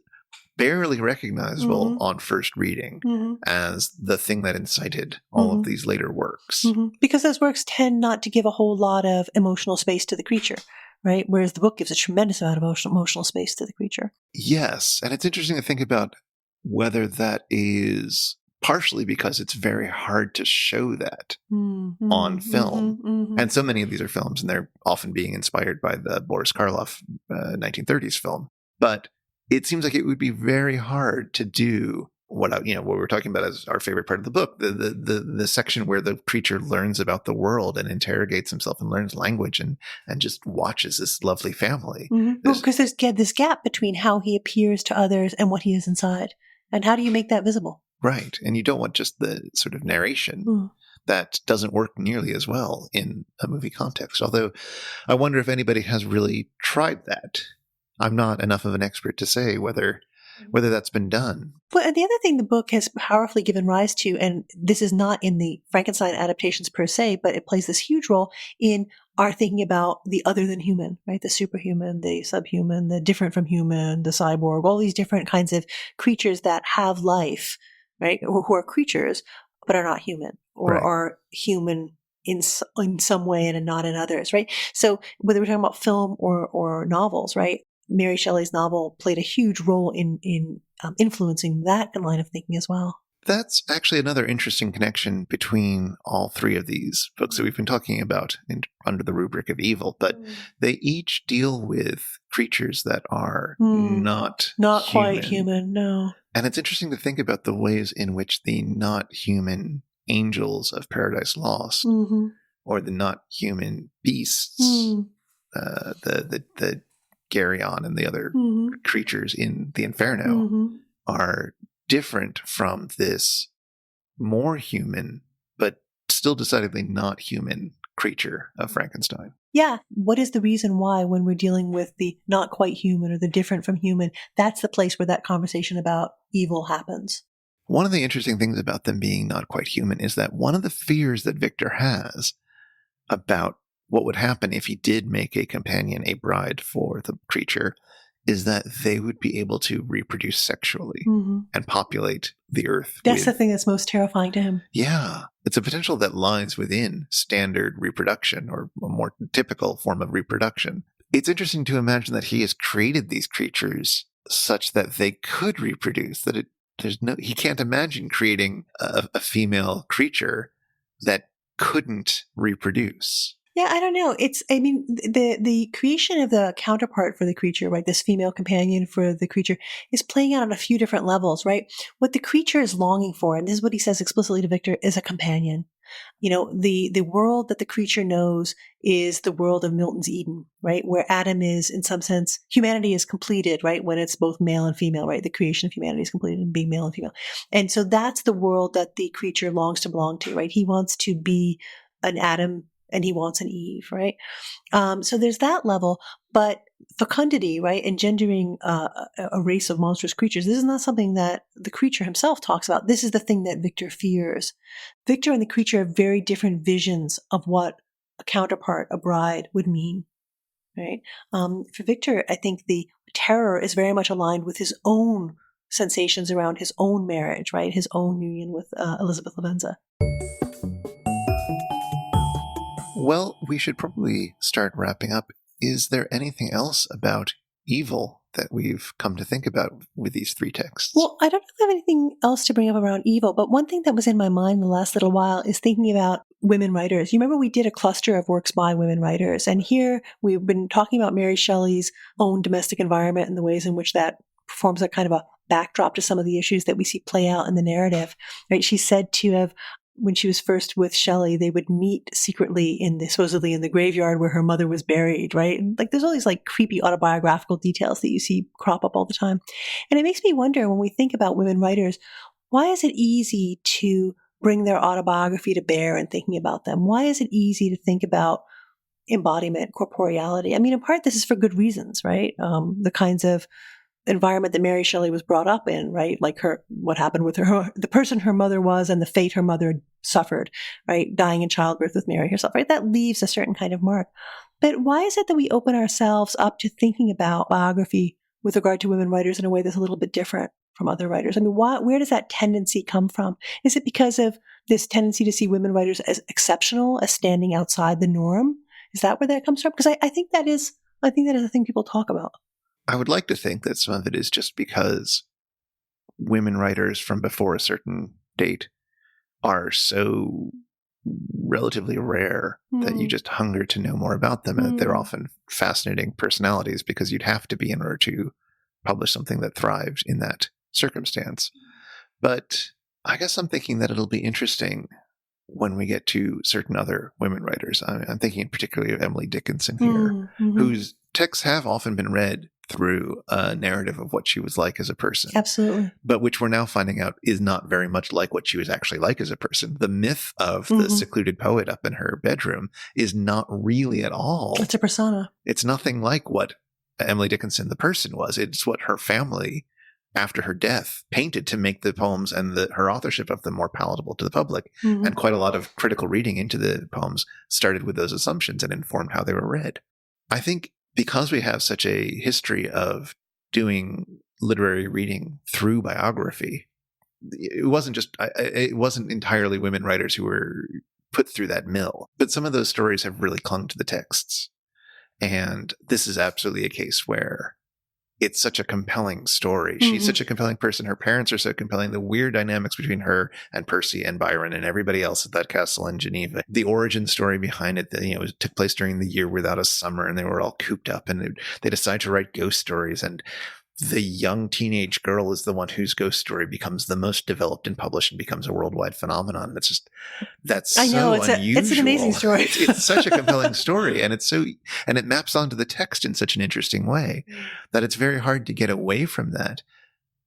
barely recognizable on first reading as the thing that incited all of these later works. Because those works tend not to give a whole lot of emotional space to the creature. Right? Whereas the book gives a tremendous amount of emotional space to the creature. Yes. And it's interesting to think about whether that is partially because it's very hard to show that on film. And so many of these are films, and they're often being inspired by the Boris Karloff 1930s film. But it seems like it would be very hard to do what we're talking about as our favorite part of the book, the section where the creature learns about the world and interrogates himself and learns language and just watches this lovely family. Because there's this gap between how he appears to others and what he is inside. And how do you make that visible? Right. And you don't want just the sort of narration that doesn't work nearly as well in a movie context. Although I wonder if anybody has really tried that. I'm not enough of an expert to say whether that's been done. Well, and the other thing the book has powerfully given rise to, and this is not in the Frankenstein adaptations per se, but it plays this huge role in are thinking about the other than human, right? The superhuman, the subhuman, the different from human, the cyborg, all these different kinds of creatures that have life, right? Or who are creatures, but are not human, or Right. are human in some way and not in others, right? So whether we're talking about film or novels, right? Mary Shelley's novel played a huge role in influencing that line of thinking as well. That's actually another interesting connection between all three of these books that we've been talking about under the rubric of evil, but they each deal with creatures that are not quite human, no. And it's interesting to think about the ways in which the not human angels of Paradise Lost or the not human beasts, the Geryon and the other creatures in the Inferno are different from this more human, but still decidedly not human creature of Frankenstein. Yeah. What is the reason why, when we're dealing with the not quite human or the different from human, that's the place where that conversation about evil happens? One of the interesting things about them being not quite human is that one of the fears that Victor has about what would happen if he did make a companion, a bride for the creature, is that they would be able to reproduce sexually and populate the earth. That's the thing that's most terrifying to him. Yeah. It's a potential that lies within standard reproduction or a more typical form of reproduction. It's interesting to imagine that he has created these creatures such that they could reproduce, that he can't imagine creating a female creature that couldn't reproduce. Yeah, I don't know. The creation of the counterpart for the creature, right? This female companion for the creature is playing out on a few different levels, right? What the creature is longing for, and this is what he says explicitly to Victor, is a companion. You know, the world that the creature knows is the world of Milton's Eden, right? Where Adam is, in some sense, humanity is completed, right? When it's both male and female, right? The creation of humanity is completed in being male and female. And so that's the world that the creature longs to belong to, right? He wants to be an Adam and he wants an Eve, right? So there's that level, but fecundity, right? Engendering a race of monstrous creatures. This is not something that the creature himself talks about. This is the thing that Victor fears. Victor and the creature have very different visions of what a counterpart, a bride, would mean, right? For Victor, I think the terror is very much aligned with his own sensations around his own marriage, right? His own union with Elizabeth Lavenza. Well, we should probably start wrapping up. Is there anything else about evil that we've come to think about with these three texts? Well, I don't have anything else to bring up around evil, but one thing that was in my mind the last little while is thinking about women writers. You remember we did a cluster of works by women writers, and here we've been talking about Mary Shelley's own domestic environment and the ways in which that forms a kind of a backdrop to some of the issues that we see play out in the narrative. Right? She's said to have, when she was first with Shelley, they would meet secretly supposedly in the graveyard where her mother was buried, right? And like, there's all these like creepy autobiographical details that you see crop up all the time. And it makes me wonder, when we think about women writers, why is it easy to bring their autobiography to bear in thinking about them? Why is it easy to think about embodiment, corporeality? I mean, in part, this is for good reasons, right? The kinds of environment that Mary Shelley was brought up in, right? Like what happened with her, the person her mother was and the fate her mother suffered, right? Dying in childbirth with Mary herself, right? That leaves a certain kind of mark. But why is it that we open ourselves up to thinking about biography with regard to women writers in a way that's a little bit different from other writers? I mean, where does that tendency come from? Is it because of this tendency to see women writers as exceptional, as standing outside the norm? Is that where that comes from? Because I think that is a thing people talk about. I would like to think that some of it is just because women writers from before a certain date are so relatively rare that you just hunger to know more about them, and that they're often fascinating personalities because you'd have to be in order to publish something that thrived in that circumstance. But I guess I'm thinking that it'll be interesting when we get to certain other women writers. I'm thinking particularly of Emily Dickinson here, whose texts have often been read through a narrative of what she was like as a person. Absolutely. But which we're now finding out is not very much like what she was actually like as a person. The myth of the secluded poet up in her bedroom is not really at all. It's a persona. It's nothing like what Emily Dickinson, the person, was. It's what her family after her death, painted to make the poems and her authorship of them more palatable to the public. Mhm. And quite a lot of critical reading into the poems started with those assumptions and informed how they were read. I think because we have such a history of doing literary reading through biography, it wasn't entirely women writers who were put through that mill, but some of those stories have really clung to the texts. And this is absolutely a case where it's such a compelling story. Mm-hmm. She's such a compelling person. Her parents are so compelling. The weird dynamics between her and Percy and Byron and everybody else at that castle in Geneva. The origin story behind it, that, it took place during the year without a summer, and they were all cooped up, and they decide to write ghost stories. And the young teenage girl is the one whose ghost story becomes the most developed and published and becomes a worldwide phenomenon. That's I know, so unusual. It's an amazing story. It's such a compelling story, and it maps onto the text in such an interesting way that it's very hard to get away from that.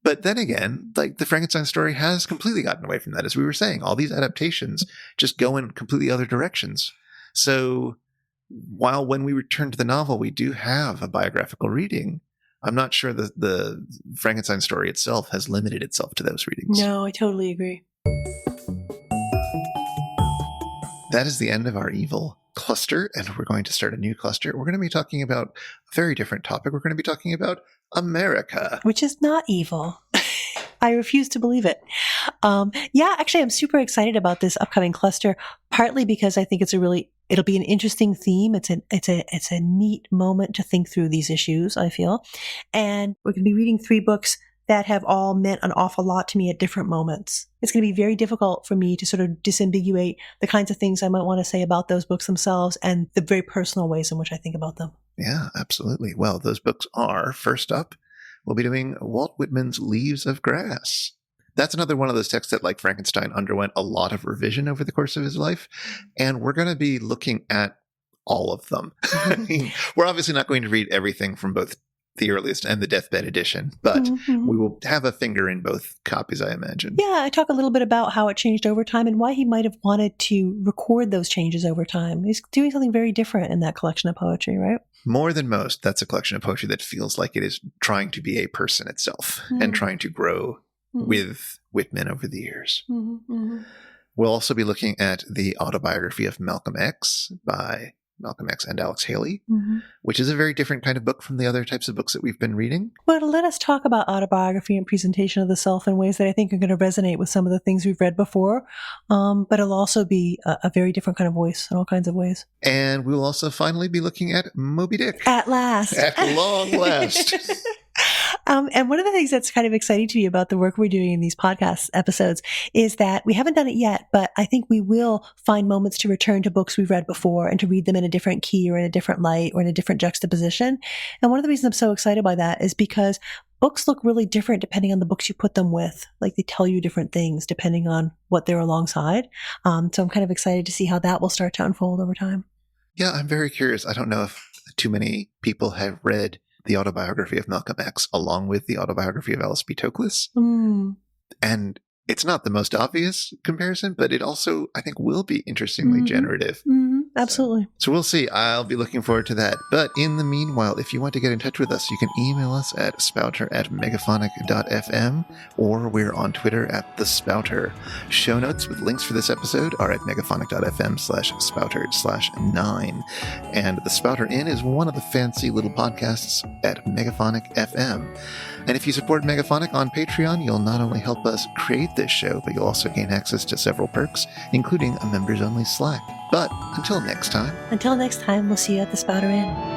But then again, like the Frankenstein story has completely gotten away from that. As we were saying, all these adaptations just go in completely other directions. So while when we return to the novel, we do have a biographical reading, I'm not sure the Frankenstein story itself has limited itself to those readings. No, I totally agree. That is the end of our evil cluster, and we're going to start a new cluster. We're going to be talking about a very different topic. We're going to be talking about America. Which is not evil. I refuse to believe it. Actually, I'm super excited about this upcoming cluster, partly because I think it'll be an interesting theme. It's a neat moment to think through these issues, I feel. And we're going to be reading 3 books that have all meant an awful lot to me at different moments. It's going to be very difficult for me to sort of disambiguate the kinds of things I might want to say about those books themselves and the very personal ways in which I think about them. Yeah, absolutely. Well, those books are, first up, we'll be doing Walt Whitman's Leaves of Grass. That's another one of those texts that, like Frankenstein, underwent a lot of revision over the course of his life. And we're going to be looking at all of them. I mean, we're obviously not going to read everything from both the earliest and the deathbed edition, but we will have a finger in both copies, I imagine. Yeah, I talk a little bit about how it changed over time and why he might have wanted to record those changes over time. He's doing something very different in that collection of poetry, right? More than most, that's a collection of poetry that feels like it is trying to be a person itself and trying to grow with Whitman over the years. We'll also be looking at the autobiography of Malcolm X by Malcolm X and Alex Haley, which is a very different kind of book from the other types of books that we've been reading. Well, let us talk about autobiography and presentation of the self in ways that I think are going to resonate with some of the things we've read before, but it'll also be a very different kind of voice in all kinds of ways. And we'll also finally be looking at Moby Dick. At last. At long last. And one of the things that's kind of exciting to me about the work we're doing in these podcast episodes is that we haven't done it yet, but I think we will find moments to return to books we've read before and to read them in a different key or in a different light or in a different juxtaposition. And one of the reasons I'm so excited by that is because books look really different depending on the books you put them with. Like they tell you different things depending on what they're alongside. So I'm kind of excited to see how that will start to unfold over time. Yeah, I'm very curious. I don't know if too many people have read the autobiography of Malcolm X along with the autobiography of Alice B. Toklas. And it's not the most obvious comparison, but it also, I think, will be interestingly generative. Absolutely. So we'll see. I'll be looking forward to that. But in the meanwhile, if you want to get in touch with us, you can email us at spouter@megaphonic.fm, or we're on Twitter at The Spouter. Show notes with links for this episode are at megaphonic.fm/spouter/9. And The Spouter-Inn is one of the fancy little podcasts at Megaphonic FM. And if you support Megaphonic on Patreon, you'll not only help us create this show, but you'll also gain access to several perks, including a members-only Slack. But until next time, we'll see you at the Spouter-Inn.